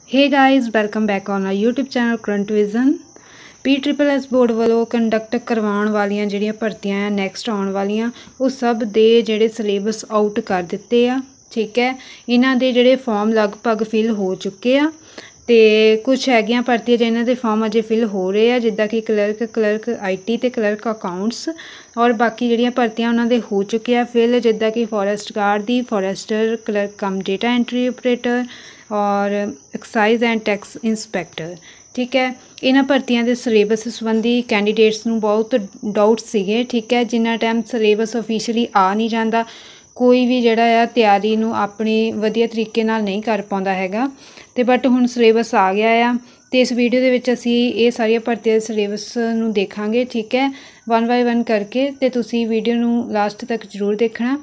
Hey guys, welcome back on our YouTube channel Current Vision। PSSS board वालों conduct करवाउण वालियां जिहड़ियां भर्तियां आ next आउण वालियां वो सब दे जिहड़े सिलेबस आउट कर दिते आ। ठीक है, इन्हां दे जिहड़े फॉर्म लगभग फिल हो चुके आ ते कुछ हैगियां भर्तियां जिन्हां दे फॉर्म अजे फिल हो रहे हैं, जिद्दां कि क्लर्क IT ते क्लर्क अकाउंट्स, और बाकी जिहड़ियां भर्तियां उन्हां दे हो चुके आ फिल, जिद्दां कि फॉरेस्ट गार्ड दी, forester clerk cum data entry operator और एक्साइज एंड टैक्स इंस्पैक्टर। ठीक है, इन्हां भर्तियां दे सिलेबस संबंधी कैंडीडेट्स नूं बहुत डाउट सीगे। ठीक है, जिन्ना टाइम सिलेबस ऑफिशियली आ नहीं जाता कोई भी जिहड़ा आ तैयारी नूं अपनी वधिया तरीके नाल नहीं कर पाउंदा हैगा ते बट हुण सिलेबस आ गया आ ते इस वीडियो दे विच असीं ये सारियां भर्तियां दे सिलेबस नूं देखांगे। ठीक है, वन बाय वन करके ते तुसीं वीडियो नूं लास्ट तक जरूर देखना।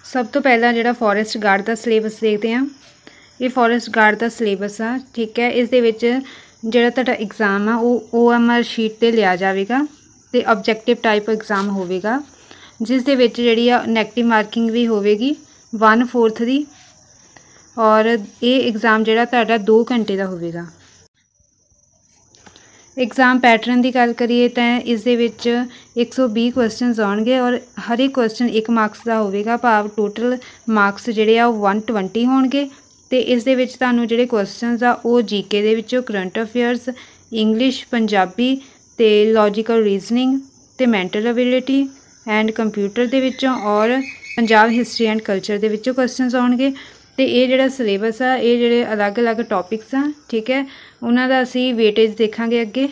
सब तो पहला जिहड़ा फॉरेस्ट गार्ड का सिलेबस देखते हैं, ये फॉरेस्ट गार्ड का सिलेबस आ। ठीक है, इस दे विच जिहड़ा तुहाडा एग्जाम आ वो OMR शीट ते लिया जाएगा ते ऑब्जेक्टिव टाइप एग्जाम होवेगा, जिस दे विच जिहड़ी आ नैगेटिव मार्किंग भी होवेगी 1/4 दी, और ये एग्जाम जिहड़ा तुहाडा 2 घंटे का होवेगा। एग्जाम पैटर्न की गल करिए तो इस दे विच 120 क्वेश्चन आउणगे और हर एक क्वेश्चन 1 मार्क्स का होवेगा, भाव टोटल मार्क्स जिहड़े आ 120 होणगे। ते इस दे विच तुहानूं जिहड़े क्वेश्चनस आ वो GK दे विचों, करंट अफेयर्स, इंग्लिश, पंजाबी ते लॉजिकल रीजनिंग ते मैंटल एबिलिटी एंड कंप्यूटर दे विचों, और पंजाब हिस्टरी एंड कल्चर दे विचों क्वेश्चनस आउणगे। ते ये जिहड़ा सिलेबस आ ये जिहड़े अलग अलग टॉपिक्स आ, ठीक है, उन्हां दा असीं वेटेज देखांगे अगे।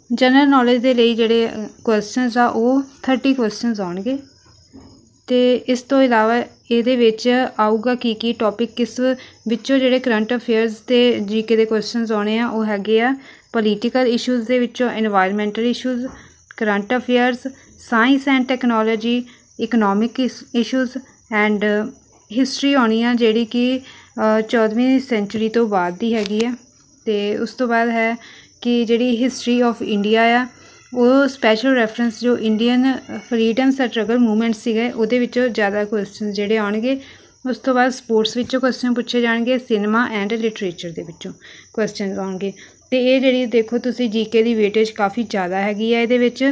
जनरल नॉलेज के लिए जिहड़े क्वेश्चनस आ वो 30 क्वेश्चनस आउणगे ते इस तो इलावा ये विच आऊगा की टॉपिक किस विचों जिहड़े करंट अफेयर्स ते GK के क्वेश्चनस आने आ वो हैगे आ पोलीटिकल इशूज़ दे विचों, environmental issues, current affairs, science and technology, economic issues and history आनी आ जिहड़ी कि 14वीं सेंचुरी तो बाद दी हैगी आ। ते उस तो बाद है कि जिहड़ी हिस्टरी ऑफ इंडिया आ वो स्पैशल रैफरेंस जो इंडियन फ्रीडम स्ट्रगल मूवमेंट सीगे उहदे विचों ज़्यादा क्वेश्चन जिहड़े आउणगे। उस तो बाद स्पोर्ट्स विचों क्वेश्चन पूछे जाएंगे, सिनेमा एंड लिटरेचर दे विचों क्वेश्चन आउणगे। ते ये जिहड़ी देखो तुसीं GK दी वेटेज काफ़ी ज़्यादा हैगी है इहदे विच,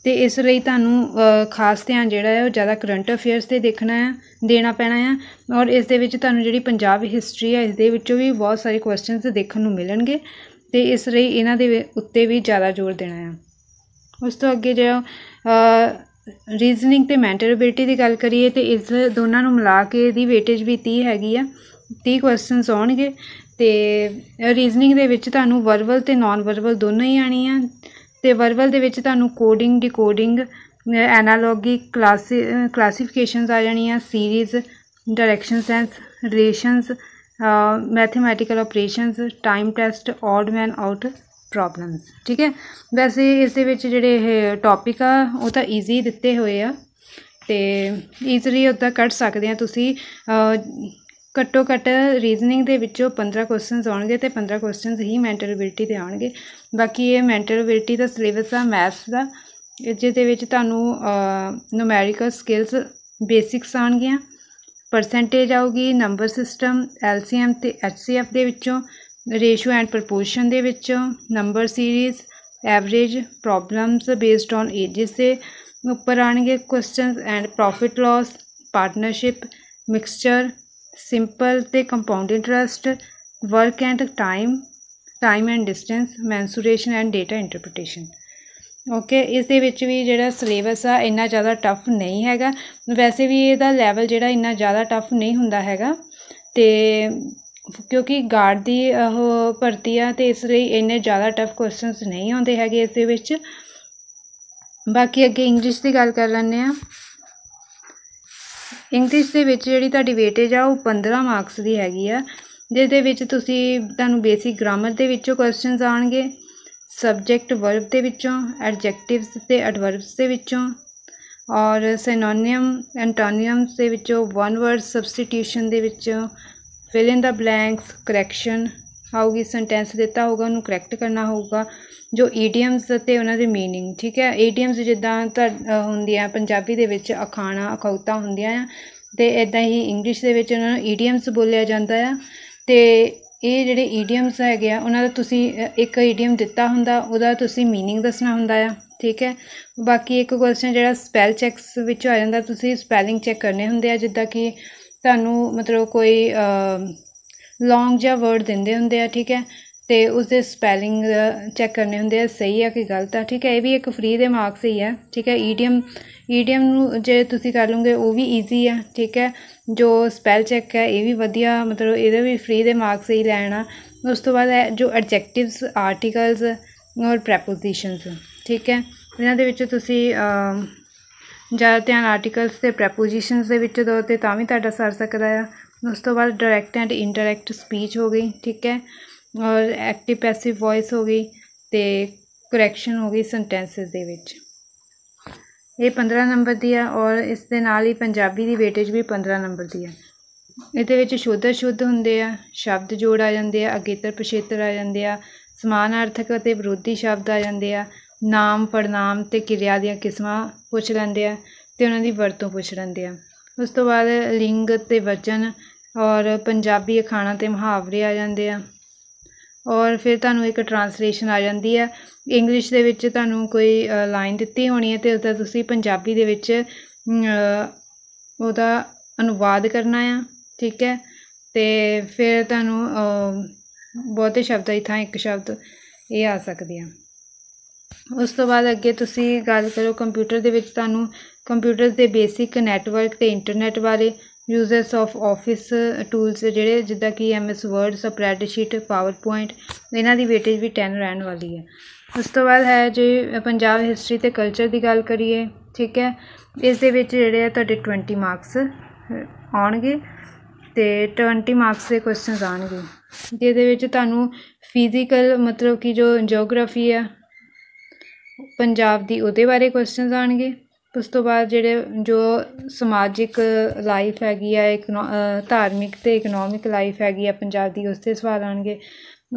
ते इस लई तुहानूं खास ध्यान जिहड़ा है वो ज़्यादा करंट अफेयर्स ते देखना है, देना पैना है। और इस दे विच तुहानूं जिहड़ी पंजाब हिस्टरी है इस दे विचों भी बहुत सारे क्वेश्चनस देखण नूं मिलणगे, ते इस लई इन्हां दे उत्ते भी ज़्यादा जोर देना है। उस तो अगे जो रीजनिंग ते मैंटल एबिलिटी की गल करिए तो इस दोनों नूं मिला के इहदी वेटेज भी 30 हैगी आ, 30 क्वेश्चनस आउणगे। ते रीजनिंग दे विच तुहानूं वर्बल ते नॉन वर्बल दोनों ही आनी आ। ते वर्बल दे विच तुहानूं कोडिंग, डिकोडिंग, एनालॉगी, क्लासीफिकेशनस आ जानियां, series, direction sense, relations, mathematical operations, time test, odd man out problems. ठीक है, वैसे इस दे विच जिहड़े टॉपिक आ वो तो ईजी दिते हुए आ ते ईजली उदा कढ़ सकते हैं तुसीं। घट्टो घट्ट रीजनिंग दे विचों 15 क्वेश्चनस आउणगे ते 15 क्वेश्चनस ही मैंटल एबिलिटी दे आउणगे। बाकी ये मैंटल एबिलिटी का सिलेबस आ मैथ्स का, जिहदे विच तुहानूं न्यूमैरिकल स्किल्स बेसिक्स आउणगियां, परसेंटेज आऊगी, नंबर सिस्टम, LCM ते HCF दे विचों, रेशो एंड प्रपोर्शन दे विचों, number series, average, problems based on ages से उपर आएंगे question, and profit loss, partnership, mixture, simple ते compound interest, work and time and distance, mensuration and data interpretation. Okay, इस दे विच भी जिहड़ा सिलेबस आ इन्ना ज़्यादा टफ नहीं हैगा, वैसे भी इहदा लैवल जिहड़ा इन्ना ज़्यादा टफ नहीं हुंदा हैगा, ते क्योंकि गार्ड की भर्ती आ ते इस लई इन्ने ज़्यादा टफ क्वेश्चनस नहीं आउंदे हैगे इस दे विच। बाकी अगे इंग्लिश की गल कर लैंदे आ। इंग्लिश दे विच जिहड़ी तुहाडी वेटेज आ वो 15 मार्क्स की हैगी आ, जिस दे विच तुसीं तुहानूं बेसिक ग्रामर दे विचों क्वेश्चनस आउणगे, ਸਬਜੈਕਟ ਵਰਬ ਦੇ ਵਿੱਚੋਂ, ਐਡਜੈਕਟਿਵਸ ਤੇ ਐਡਵਰਬਸ ਦੇ ਵਿੱਚੋਂ, ਔਰ ਸਿਨੋਨੀਅਮ ਐਂਟੋਨੀਅਮਸ ਦੇ ਵਿੱਚੋਂ, ਵਨ ਵਰਡ ਸਬਸਟੀਟਿਊਸ਼ਨ ਦੇ ਵਿੱਚੋਂ, ਫਿਲ ਇਨ ਦਾ ਬਲੈਂਕਸ, ਕਰੈਕਸ਼ਨ ਆਊਗੀ, ਸੈਂਟੈਂਸ ਦਿੱਤਾ ਹੋਊਗਾ ਉਹਨੂੰ ਕਰੈਕਟ ਕਰਨਾ ਹੋਊਗਾ, ਜੋ ਈਡੀਅਮਸ ਅਤੇ ਉਹਨਾਂ ਦੇ ਮੀਨਿੰਗ। ਠੀਕ ਹੈ, ਈਡੀਅਮਸ ਜਿੱਦਾਂ ਹੁੰਦੀਆਂ ਪੰਜਾਬੀ ਦੇ ਵਿੱਚ ਅਖਾਣਾਂ ਅਖੌਤਾਂ ਹੁੰਦੀਆਂ ਆ, ਅਤੇ ਇੱਦਾਂ ਹੀ ਇੰਗਲਿਸ਼ ਦੇ ਵਿੱਚ ਉਹਨਾਂ ਨੂੰ ਈਡੀਅਮਸ ਬੋਲਿਆ ਜਾਂਦਾ ਆ। ਅਤੇ ਇਹ ਜਿਹੜੇ ਈਡੀਅਮਸ ਹੈਗੇ ਆ ਉਹਨਾਂ ਦਾ ਤੁਸੀਂ ਇੱਕ ਈਡੀਅਮ ਦਿੱਤਾ ਹੁੰਦਾ, ਉਹਦਾ ਤੁਸੀਂ ਮੀਨਿੰਗ ਦੱਸਣਾ ਹੁੰਦਾ ਆ। ਠੀਕ ਹੈ, ਬਾਕੀ ਇੱਕ ਕੁਐਸਚਨ ਜਿਹੜਾ ਸਪੈਲ ਚੈੱਕਸ ਵਿੱਚ ਆ ਜਾਂਦਾ, ਤੁਸੀਂ ਸਪੈਲਿੰਗ ਚੈੱਕ ਕਰਨੇ ਹੁੰਦੇ ਆ, ਜਿੱਦਾਂ ਕਿ ਤੁਹਾਨੂੰ ਮਤਲਬ ਕੋਈ ਲੌਂਗ ਜਿਹਾ ਵਰਡ ਦਿੰਦੇ ਹੁੰਦੇ ਆ। ਠੀਕ ਹੈ, ਅਤੇ ਉਸਦੇ ਸਪੈਲਿੰਗ ਚੈੱਕ ਕਰਨੇ ਹੁੰਦੇ ਆ, ਸਹੀ ਆ ਕਿ ਗਲਤ ਆ। ਠੀਕ ਹੈ, ਇਹ ਵੀ ਇੱਕ ਫਰੀ ਦੇ ਮਾਰਕਸ ਹੀ ਆ। ਠੀਕ ਹੈ, ਈਡੀਅਮ ਨੂੰ ਜੇ ਤੁਸੀਂ ਕਰ ਲਓਗੇ ਉਹ ਵੀ ਈਜ਼ੀ ਆ। ਠੀਕ ਹੈ, ਜੋ ਸਪੈਲ ਚੈੱਕ ਹੈ ਇਹ ਵੀ ਵਧੀਆ, ਮਤਲਬ ਇਹਦੇ ਵੀ ਫਰੀ ਦੇ ਮਾਰਕਸ ਹੀ ਲੈਣਾ। ਉਸ ਤੋਂ ਬਾਅਦ ਹੈ ਜੋ ਐਡਜੈਕਟਿਵਸ, ਆਰਟੀਕਲਸ ਔਰ ਪ੍ਰੈਪੋਜੀਸ਼ਨਸ। ਠੀਕ ਹੈ, ਇਹਨਾਂ ਦੇ ਵਿੱਚ ਤੁਸੀਂ ਜ਼ਿਆਦਾ ਧਿਆਨ ਆਰਟੀਕਲਸ ਅਤੇ ਪ੍ਰੈਪੋਜੀਸ਼ਨਸ ਦੇ ਵਿੱਚ ਦਿਓ ਅਤੇ ਤਾਂ ਵੀ ਤੁਹਾਡਾ ਸਰ ਸਕਦਾ ਆ। ਉਸ ਤੋਂ ਬਾਅਦ ਡਾਇਰੈਕਟ ਐਂਡ ਇਨਡਾਇਰੈਕਟ ਸਪੀਚ ਹੋ ਗਈ। ਠੀਕ ਹੈ, ਔਰ ਐਕਟਿਵ ਪੈਸਿਵ ਵੋਇਸ ਹੋ ਗਈ, ਅਤੇ ਕਰੈਕਸ਼ਨ ਹੋ ਗਈ ਸੈਂਟੈਂਸਿਸ ਦੇ ਵਿੱਚ। ਇਹ 15 ਨੰਬਰ ਦੀ ਆ, ਔਰ ਇਸ ਦੇ ਨਾਲ ਹੀ ਪੰਜਾਬੀ ਦੀ ਵੇਟੇਜ ਵੀ 15 ਨੰਬਰ ਦੀ ਆ। ਇਹਦੇ ਵਿੱਚ ਸ਼ੁੱਧ ਅਸ਼ੁੱਧ ਹੁੰਦੇ ਆ, ਸ਼ਬਦ ਜੋੜ ਆ ਜਾਂਦੇ ਆ, ਅਗੇਤਰ ਪਿਛੇਤਰ ਆ ਜਾਂਦੇ ਆ, ਸਮਾਨਾਰਥਕ ਅਤੇ ਵਿਰੋਧੀ ਸ਼ਬਦ ਆ ਜਾਂਦੇ ਆ, ਨਾਮ ਪੜਨਾਮ ਅਤੇ ਕਿਰਿਆ ਦੀਆਂ ਕਿਸਮਾਂ ਪੁੱਛ ਲੈਂਦੇ ਆ, ਅਤੇ ਉਹਨਾਂ ਦੀ ਵਰਤੋਂ ਪੁੱਛ ਲੈਂਦੇ ਆ। ਉਸ ਤੋਂ ਬਾਅਦ ਲਿੰਗ ਅਤੇ ਵਚਨ ਔਰ ਪੰਜਾਬੀ ਅਖਾਣਾਂ ਅਤੇ ਮੁਹਾਵਰੇ ਆ ਜਾਂਦੇ ਆ, ਔਰ ਫਿਰ ਤੁਹਾਨੂੰ ਇੱਕ ਟਰਾਂਸਲੇਸ਼ਨ ਆ ਜਾਂਦੀ ਆ। ਇੰਗਲਿਸ਼ ਦੇ ਵਿੱਚ ਤੁਹਾਨੂੰ ਕੋਈ ਲਾਈਨ ਦਿੱਤੀ ਹੋਣੀ ਹੈ ਅਤੇ ਉਸਦਾ ਤੁਸੀਂ ਪੰਜਾਬੀ ਦੇ ਵਿੱਚ ਉਹਦਾ ਅਨੁਵਾਦ ਕਰਨਾ ਆ। ਠੀਕ ਹੈ, ਅਤੇ ਫਿਰ ਤੁਹਾਨੂੰ ਬਹੁਤੇ ਸ਼ਬਦਾਂ ਦੀ ਥਾਂ ਇੱਕ ਸ਼ਬਦ ਇਹ ਆ ਸਕਦੇ ਆ। ਉਸ ਤੋਂ ਬਾਅਦ ਅੱਗੇ ਤੁਸੀਂ ਗੱਲ ਕਰੋ ਕੰਪਿਊਟਰ ਦੇ ਵਿੱਚ, ਤੁਹਾਨੂੰ ਕੰਪਿਊਟਰ ਦੇ ਬੇਸਿਕ ਨੈਟਵਰਕ ਅਤੇ ਇੰਟਰਨੈਟ ਬਾਰੇ, ਯੂਜ਼ਰਸ ਆਫ ਆਫਿਸ ਟੂਲਸ ਜਿਹੜੇ ਜਿੱਦਾਂ ਕਿ MS Word, spreadsheet, PowerPoint, ਇਹਨਾਂ ਦੀ ਵੇਟੇਜ ਵੀ 10 ਰਹਿਣ ਵਾਲੀ ਹੈ। ਉਸ ਤੋਂ ਬਾਅਦ ਹੈ ਜੇ ਪੰਜਾਬ ਹਿਸਟਰੀ ਅਤੇ ਕਲਚਰ ਦੀ ਗੱਲ ਕਰੀਏ। ਠੀਕ ਹੈ, ਇਸ ਦੇ ਵਿੱਚ ਜਿਹੜੇ ਆ ਤੁਹਾਡੇ 20 ਮਾਰਕਸ ਆਉਣਗੇ, ਅਤੇ 20 ਮਾਰਕਸ ਦੇ ਕੁਐਸਚਨਸ ਆਉਣਗੇ, ਜਿਹਦੇ ਵਿੱਚ ਤੁਹਾਨੂੰ ਫਿਜ਼ੀਕਲ ਮਤਲਬ ਕਿ ਜੋ ਜਿਓਗ੍ਰਾਫੀ ਆ ਪੰਜਾਬ ਦੀ ਉਹਦੇ ਬਾਰੇ ਕੁਐਸਚਨਸ ਆਉਣਗੇ। ਉਸ ਤੋਂ ਬਾਅਦ ਜਿਹੜੇ ਜੋ ਸਮਾਜਿਕ ਲਾਈਫ ਹੈਗੀ ਆ, ਧਾਰਮਿਕ ਅਤੇ ਇਕਨੋਮਿਕ ਲਾਈਫ ਹੈਗੀ ਆ ਪੰਜਾਬ ਦੀ, ਉਸ 'ਤੇ ਸਵਾਲ ਆਉਣਗੇ।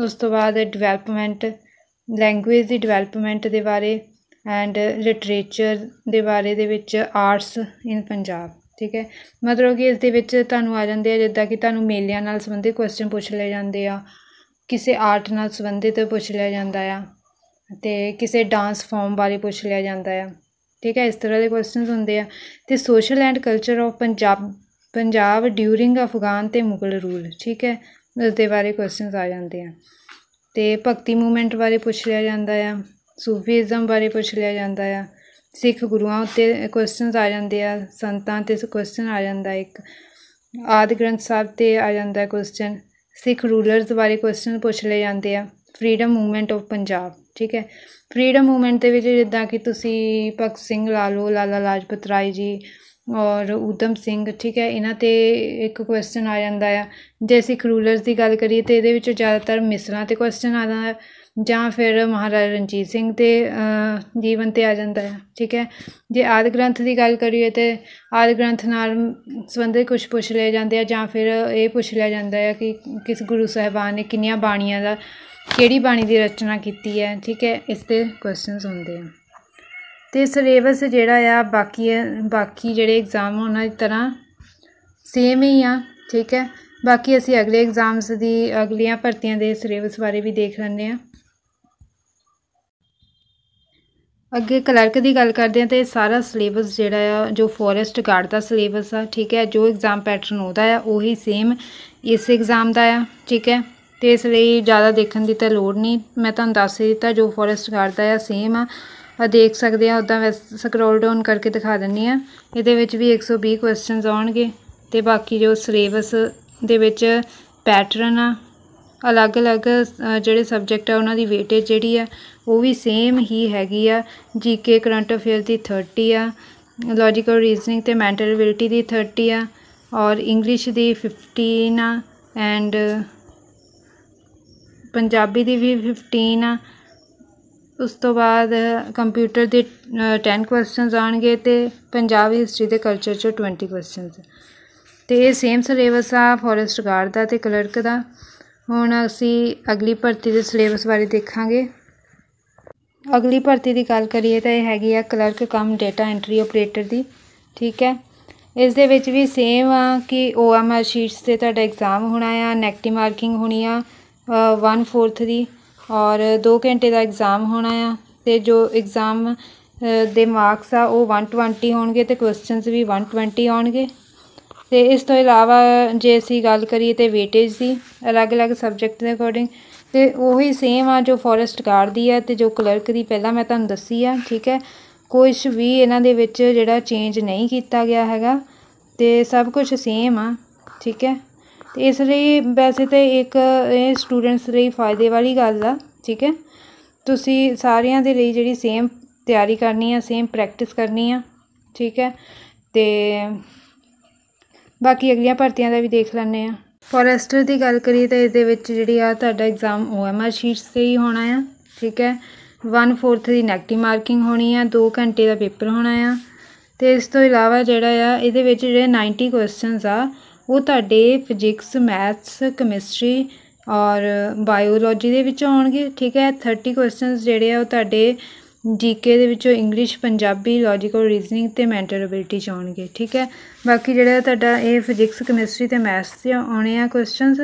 ਉਸ ਤੋਂ ਬਾਅਦ ਡਿਵੈਲਪਮੈਂਟ, ਲੈਂਗੁਏਜ ਦੀ ਡਿਵੈਲਪਮੈਂਟ ਦੇ ਬਾਰੇ, ਐਂਡ ਲਿਟਰੇਚਰ ਦੇ ਬਾਰੇ ਦੇ ਵਿੱਚ ਆਰਟਸ ਇਨ ਪੰਜਾਬ। ਠੀਕ ਹੈ, ਮਤਲਬ ਕਿ ਇਸ ਦੇ ਵਿੱਚ ਤੁਹਾਨੂੰ ਆ ਜਾਂਦੇ ਆ ਜਿੱਦਾਂ ਕਿ ਤੁਹਾਨੂੰ ਮੇਲਿਆਂ ਨਾਲ ਸੰਬੰਧਿਤ ਕੁਐਸਚਨ ਪੁੱਛ ਲਏ ਜਾਂਦੇ ਆ, ਕਿਸੇ ਆਰਟ ਨਾਲ ਸੰਬੰਧਿਤ ਪੁੱਛ ਲਿਆ ਜਾਂਦਾ ਆ, ਅਤੇ ਕਿਸੇ ਡਾਂਸ ਫੋਰਮ ਬਾਰੇ ਪੁੱਛ ਲਿਆ ਜਾਂਦਾ ਆ। ਠੀਕ ਹੈ, ਇਸ ਤਰ੍ਹਾਂ ਦੇ ਕੁਐਸਚਨਸ ਹੁੰਦੇ ਆ। ਅਤੇ social and culture of Punjab during Afghan ਅਤੇ ਮੁਗਲ ਰੂਲ। ਠੀਕ ਹੈ, ਉਸ ਦੇ ਬਾਰੇ ਕੁਐਸਚਨਸ ਆ ਜਾਂਦੇ ਆ। ਅਤੇ ਭਗਤੀ ਮੂਵਮੈਂਟ ਬਾਰੇ ਪੁੱਛ ਲਿਆ ਜਾਂਦਾ ਆ, ਸੂਫੀਜ਼ਮ ਬਾਰੇ ਪੁੱਛ ਲਿਆ ਜਾਂਦਾ ਆ, ਸਿੱਖ ਗੁਰੂਆਂ ਉੱਤੇ ਕੁਐਸਚਨਸ ਆ ਜਾਂਦੇ ਆ, ਸੰਤਾਂ 'ਤੇ ਕੁਐਸਚਨ ਆ ਜਾਂਦਾ ਇੱਕ, ਆਦਿ ਗ੍ਰੰਥ ਸਾਹਿਬ 'ਤੇ ਆ ਜਾਂਦਾ ਕੁਐਸਚਨ, ਸਿੱਖ ਰੂਲਰਸ ਬਾਰੇ ਕੁਐਸਚਨ ਪੁੱਛ ਲਏ ਜਾਂਦੇ ਆ, ਫਰੀਡਮ ਮੂਵਮੈਂਟ ਆਫ ਪੰਜਾਬ। ਠੀਕ ਹੈ, ਫਰੀਡਮ ਮੂਵਮੈਂਟ ਦੇ ਵਿੱਚ ਜਿੱਦਾਂ ਕਿ ਤੁਸੀਂ ਭਗਤ ਸਿੰਘ ਲਾ ਲਓ, ਲਾਲਾ ਲਾਜਪਤ ਰਾਏ ਜੀ ਔਰ ਊਧਮ ਸਿੰਘ। ਠੀਕ ਹੈ, ਇਹਨਾਂ 'ਤੇ ਇੱਕ ਕੁਐਸਚਨ ਆ ਜਾਂਦਾ ਆ। ਜੇ ਸਿੱਖ ਰੂਲਰਸ ਦੀ ਗੱਲ ਕਰੀਏ ਤਾਂ ਇਹਦੇ ਵਿੱਚ ਜ਼ਿਆਦਾਤਰ ਮਿਸਲਾਂ 'ਤੇ ਕੁਐਸਚਨ ਆ ਜਾਂਦਾ, ਜਾਂ ਫਿਰ ਮਹਾਰਾਜਾ ਰਣਜੀਤ ਸਿੰਘ ਦੇ ਜੀਵਨ 'ਤੇ ਆ ਜਾਂਦਾ ਹੈ। ਠੀਕ ਹੈ, ਜੇ ਆਦਿ ਗ੍ਰੰਥ ਦੀ ਗੱਲ ਕਰੀਏ ਤਾਂ ਆਦਿ ਗ੍ਰੰਥ ਨਾਲ ਸੰਬੰਧਿਤ ਕੁਛ ਪੁੱਛ ਲਏ ਜਾਂਦੇ ਆ, ਜਾਂ ਫਿਰ ਇਹ ਪੁੱਛ ਲਿਆ ਜਾਂਦਾ ਹੈ ਕਿ ਕਿਸ ਗੁਰੂ ਸਾਹਿਬਾਨ ਨੇ ਕਿੰਨੀਆਂ ਬਾਣੀਆਂ ਦਾ, ਕਿਹੜੀ ਬਾਣੀ ਦੀ ਰਚਨਾ ਕੀਤੀ ਹੈ। ਠੀਕ ਹੈ, ਇਸ 'ਤੇ ਕੁਐਸਚਨਸ ਹੁੰਦੇ ਆ। ਅਤੇ ਸਿਲੇਬਸ ਜਿਹੜਾ ਆ ਬਾਕੀ ਜਿਹੜੇ ਐਗਜ਼ਾਮ ਉਹਨਾਂ ਦੀ ਤਰ੍ਹਾਂ ਸੇਮ ਹੀ ਆ। ਠੀਕ ਹੈ, ਬਾਕੀ ਅਸੀਂ ਅਗਲੇ ਐਗਜ਼ਾਮਸ ਦੀ, ਅਗਲੀਆਂ ਭਰਤੀਆਂ ਦੇ ਸਿਲੇਬਸ ਬਾਰੇ ਵੀ ਦੇਖ ਲੈਂਦੇ ਹਾਂ। ਅੱਗੇ ਕਲਰਕ ਦੀ ਗੱਲ ਕਰਦੇ ਹਾਂ, ਅਤੇ ਸਾਰਾ ਸਿਲੇਬਸ ਜਿਹੜਾ ਆ ਜੋ ਫੋਰੈਸਟ ਗਾਰਡ ਦਾ ਸਿਲੇਬਸ ਆ। ਠੀਕ ਹੈ, ਜੋ ਐਗਜ਼ਾਮ ਪੈਟਰਨ ਉਹਦਾ ਆ ਉਹੀ ਸੇਮ ਇਸ ਐਗਜ਼ਾਮ ਦਾ ਆ। ਠੀਕ ਹੈ, ਅਤੇ ਇਸ ਲਈ ਜ਼ਿਆਦਾ ਦੇਖਣ ਦੀ ਤਾਂ ਲੋੜ ਨਹੀਂ, ਮੈਂ ਤੁਹਾਨੂੰ ਦੱਸ ਹੀ ਦਿੱਤਾ ਜੋ ਫੋਰੈਸਟ ਗਾਰਡ ਦਾ ਆ ਸੇਮ ਆ, ਦੇਖ ਸਕਦੇ ਆ। ਉੱਦਾਂ ਵੈਸੇ ਸਕਰੋਲ ਡਾਊਨ ਕਰਕੇ ਦਿਖਾ ਦਿੰਦੀ ਹਾਂ, ਇਹਦੇ ਵਿੱਚ ਵੀ 120 ਕੁਐਸਚਨਸ ਆਉਣਗੇ। ਅਤੇ ਬਾਕੀ ਜੋ ਸਿਲੇਬਸ ਦੇ ਵਿੱਚ ਪੈਟਰਨ ਆ, ਅਲੱਗ-ਅਲੱਗ ਜਿਹੜੇ ਸਬਜੈਕਟ ਆ ਉਹਨਾਂ ਦੀ ਵੇਟੇਜ ਜਿਹੜੀ ਆ ਉਹ ਵੀ ਸੇਮ ਹੀ ਹੈਗੀ ਆ। GK ਕਰੰਟ ਅਫੇਅਰ ਦੀ 30 ਆ, ਲੌਜੀਕਲ ਰੀਜ਼ਨਿੰਗ ਅਤੇ ਮੈਂਟਲ ਐਬਿਲਿਟੀ ਦੀ 30 ਆ, ਔਰ ਇੰਗਲਿਸ਼ ਦੀ 15 ਆ, ਐਂਡ ਪੰਜਾਬੀ ਦੀ ਵੀ 15 ਆ, उस तो बाद कंप्यूटर के 10 क्वेश्चन आएंगे तो पंजाब हिस्टरी ते कल्चर चो 20 क्वेश्चन। तो ये सेम सिलेबस आ फॉरेस्ट गार्ड का ते क्लर्क का। हुण असी अगली भर्ती के सिलेबस बारे देखांगे। अगली भर्ती की गल करिए तो यह हैगी आ clerk cum data entry operator की। ठीक है, इस दे विच भी सेम आ कि OMR शीट्स से तुहाडा एग्जाम होना आ, नैगेटिव मार्किंग होनी आ 1/4 की और 2 घंटे का एग्जाम होना आ। ते जो एग्जाम दे मार्क्स आ वो 120 होणगे ते क्वेश्चनस भी 120 आउणगे। तो इस तो इलावा जे असी गल करिए तो वेटेज की अलग अलग सबजैक्ट के अकॉर्डिंग तो उही सेम आ जो फॉरेस्ट गार्ड की है तो जो क्लर्क की पहला मैं तुहानूं दसी आ। ठीक है, कुछ भी इन्हां दे विच जिहड़ा चेंज नहीं किया गया हैगा तो सब कुछ सेम आ। ठीक है, तो इसलिए वैसे तो एक स्टूडेंट्स लिए फायदे वाली गल आ। ठीक है, तुसी सारियां दे लई जिहड़ी सेम तैयारी करनी आ, सेम प्रैक्टिस करनी आ। ठीक है, तो बाकी अगलियां भर्तियां का भी देख लैंदे आ। फॉरेस्टर की गल करिए तो इहदे विच जिहड़ी आ तुहाडा एग्जाम OMR शीट्स से ही होना आ। ठीक है, 1/4 की नैगेटिव मार्किंग होनी आ, 2 घंटे का पेपर होना आ। तो इस तो इलावा जिहड़ा आ इहदे विच जिहड़े 90 क्वेश्चनस आ वो तुहाडे फिजिक्स, मैथ्स, कैमिस्ट्री और बायोलॉजी दे विचों आउणगे। ठीक है, 30 क्वेश्चनस जिहड़े आ वो तुहाडे GK दे विचों इंग्लिश, पंजाबी, लॉजिकल रीजनिंग ते मैंटल एबिलिटी च आउणगे। ठीक है, बाकी जिहड़ा तुहाडा ये फिजिक्स, कैमिस्ट्री ते मैथ्स च आने आ क्वेश्चनस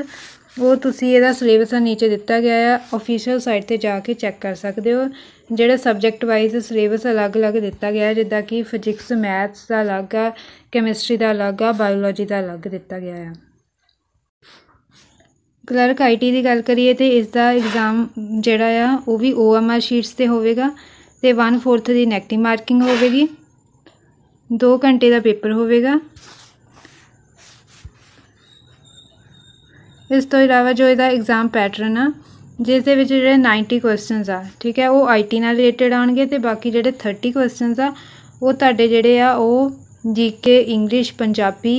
वो तुसी इहदा सिलेबस नीचे दिता गया है, ऑफिशियल साइट ते जाके चैक कर सकते हो। जिहड़ा सबजैक्ट वाइज सिलेबस अलग अलग दिता गया है, जिद्दां कि फिजिक्स, मैथ्स का अलग आ, कैमिस्ट्री का अलग आ, बायोलॉजी का अलग दिता गया है। क्लर्क IT की गल करिए तो इसका एग्जाम जिहड़ा आ वो भी OMR शीट्स ते होवेगा ते 1/4 की नैगेटिव मार्किंग होवेगी, 2 घंटे का पेपर होवेगा। इस तो इलावा जो इसका एग्जाम पैटर्न आ जिस दे विच जिहड़े 90 क्वेश्चनस आ, ठीक है, वो IT नाल रिलेटेड आउणगे ते बाकी जिहड़े 30 क्वेश्चनस आ वो तुहाडे जिहड़े आ वो GK, English, Punjabi,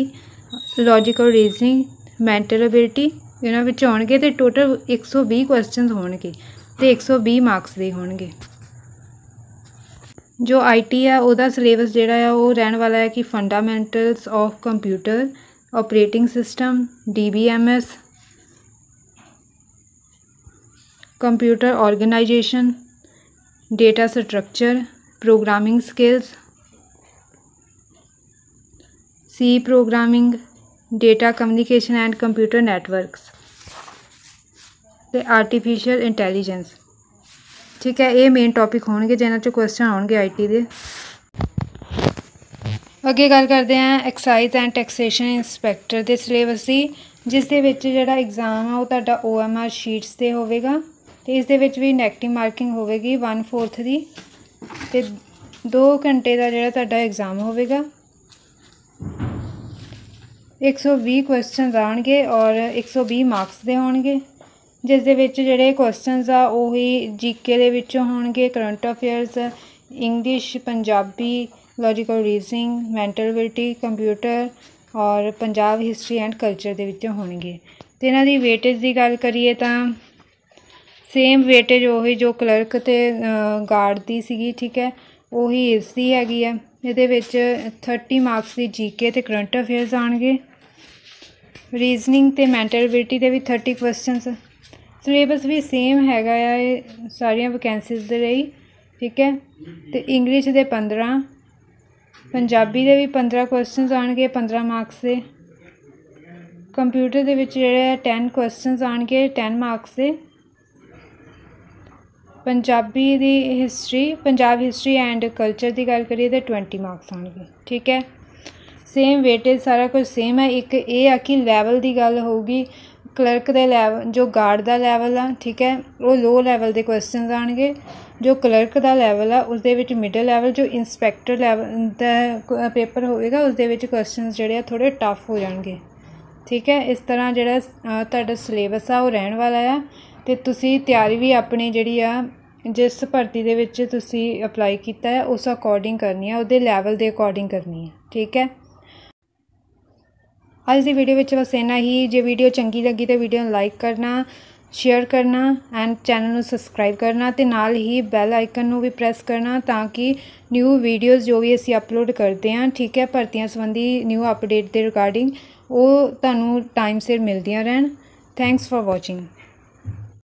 logical reasoning, mental ability इन्हां विच आउणगे ते टोटल 120 क्वेश्चनस होणगे ते 120 मार्क्स दे होणगे। जो IT आ उहदा सिलेबस जिहड़ा आ वो रहण वाला है कि fundamentals of computer, operating system, DBMS, computer organisation, data structure, programming skills, C programming, data communication and computer networks ते आर्टिफिशियल इंटैलीजेंस। ठीक है, ये मेन टॉपिक होंगे जिन्हां चों क्वेश्चन आउणगे IT दे। अगे गल करते हैं एक्साइज एंड टैक्सेशन इंस्पैक्टर के सिलेबस की, जिस दे विच जिहड़ा एग्जाम आ वो तुहाडा OMR शीट्स ते होवेगा ते इस दे विच भी नैगेटिव मार्किंग होवेगी 1/4 की ते 2 घंटे का जिहड़ा तुहाडा एग्जाम होवेगा। 120 क्वेश्चन आउणगे और 120 मार्क्स दे होणगे, जिस दे विच जिहड़े क्वेश्चनस आ उही GK दे विचों होणगे, current affairs, English, Punjabi, logical reasoning, mental ability, computer और पंजाब हिस्टरी एंड कल्चर दे विचों होणगे। ते इन्हां दी वेटेज की गल करिए तां सेम वेटेज उही जो क्लर्क ते गार्ड दी सीगी। ठीक है, उही इसदी हैगी आ। इहदे विच 30 मार्क्स की GK ते करंट अफेयर्स आउणगे, रीजनिंग ते मैंटल एबिलिटी दे भी 30 क्वेश्चनस। सिलेबस भी सेम हैगा आ ये सारियां वैकेंसीज दे लई। ठीक है, तो इंग्लिश दे 15, पंजाबी दे भी 15 क्वेश्चनस आउणगे 15 मार्क्स दे, कंप्यूटर दे विच जिहड़े 10 क्वेश्चनस आउणगे 10 मार्क्स दे, पंजाबी दी history, Punjab history and culture की गल करिए तो 20 मार्क्स आउणगे। ठीक है, सेम वेटेज सारा कुछ सेम है। एक ये आ कि लैवल की गल होगी, क्लर्क दे लैवल जो गार्ड का लैवल आ, ठीक है, वो लो लैवल के क्वेश्चन आउणगे। जो क्लर्क का लैवल आ उसदे विच मिडल लैवल, जो इंस्पैक्टर लैवल का पेपर होएगा उसदे विच क्वेश्चन जिहड़े थोड़े टफ हो जाणगे। ठीक है, इस तरह जिहड़ा तुहाडा सिलेबस आ वो रहण वाला आ ते तुसी तैयारी भी अपनी जिहड़ी आ जिस भर्ती दे विच तुसी अपलाई कीता है उस अकॉर्डिंग करनी है, उहदे लैवल के अकॉर्डिंग करनी है। ठीक है, अज की वीडियो में बस इन्ना ही। जे वीडियो चंगी लगी तो वीडियो लाइक करना, शेयर करना एंड चैनल ਨੂੰ ਸਬਸਕ੍ਰਾਈਬ ਕਰਨਾ ਤੇ ਨਾਲ ਹੀ ਬੈਲ ਆਈਕਨ ਨੂੰ ਵੀ ਪ੍ਰੈਸ ਕਰਨਾ ਤਾਂ ਕਿ ਨਿਊ ਵੀਡੀਓਜ਼ ਜੋ ਵੀ ਅਸੀਂ ਅਪਲੋਡ ਕਰਦੇ ਹਾਂ ਠੀਕ ਹੈ ਭਰਤੀਆਂ ਸੰਬੰਧੀ ਨਿਊ ਅਪਡੇਟ ਦੇ ਰਿਗਾਰਡਿੰਗ ਉਹ ਤੁਹਾਨੂੰ ਟਾਈਮ ਸਿਰ ਮਿਲਦੀਆਂ ਰਹਿਣ। Thanks for watching.